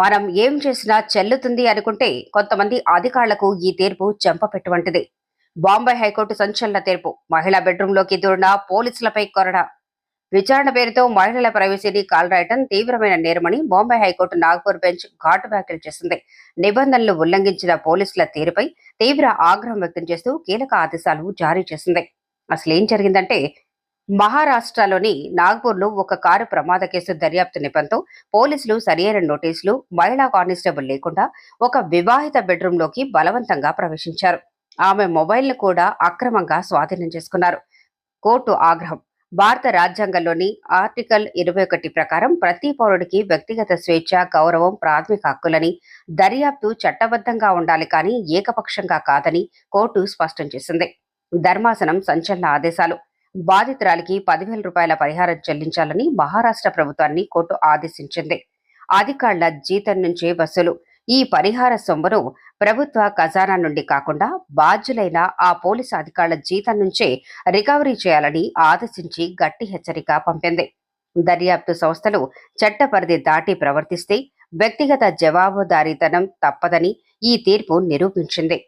మనం ఏం చేసినా చెల్లుతుంది అనుకుంటే కొంతమంది అధికారులకు ఈ తీర్పు చెంపపెట్టు. బాంబే హైకోర్టు సంచలన తీర్పు. మహిళా బెడ్రూంలోకి దూరిన పోలీసులపై కొరడ. విచారణ పేరుతో మహిళల ప్రైవసీని కాలరాయటం తీవ్రమైన నేరమని బాంబే హైకోర్టు నాగ్పూర్ బెంచ్ ఘాటు వ్యాఖ్యలు చేసింది. నిబంధనలు ఉల్లంఘించిన పోలీసుల తీరుపై తీవ్ర ఆగ్రహం వ్యక్తం చేస్తూ కీలక ఆదేశాలు జారీ చేసింది. అసలేం జరిగిందంటే, మహారాష్ట్రలోని నాగ్పూర్లో ఒక కారు ప్రమాద కేసు దర్యాప్తు నెపంతో పోలీసులు సరియైన నోటీసులు, మహిళా కానిస్టేబుల్ లేకుండా ఒక వివాహిత బెడ్రూంలోకి బలవంతంగా ప్రవేశించారు. ఆమె మొబైల్ను కూడా అక్రమంగా స్వాధీనం చేసుకున్నారు. కోర్టు ఆగ్రహం. భారత రాజ్యాంగంలోని ఆర్టికల్ 21 ప్రకారం ప్రతి పౌరుడికి వ్యక్తిగత స్వేచ్ఛ, గౌరవం ప్రాథమిక హక్కులని, దర్యాప్తు చట్టబద్ధంగా ఉండాలి కానీ ఏకపక్షంగా కాదని కోర్టు స్పష్టం చేసింది. ధర్మాసనం సంచలన ఆదేశాలు. బాధితురాలికి 10,000 రూపాయల పరిహారం చెల్లించాలని మహారాష్ట్ర ప్రభుత్వాన్ని కోర్టు ఆదేశించింది. అధికారుల జీతం నుంచే వసూలు. ఈ పరిహార సొమ్మును ప్రభుత్వ ఖజానా నుండి కాకుండా బాధ్యులైన ఆ పోలీసు అధికారుల జీతం నుంచే రికవరీ చేయాలని ఆదేశించి గట్టి హెచ్చరిక పంపింది. దర్యాప్తు సంస్థలు చట్ట పరిధి దాటి ప్రవర్తిస్తే వ్యక్తిగత జవాబుదారీతనం తప్పదని ఈ తీర్పు నిరూపించింది.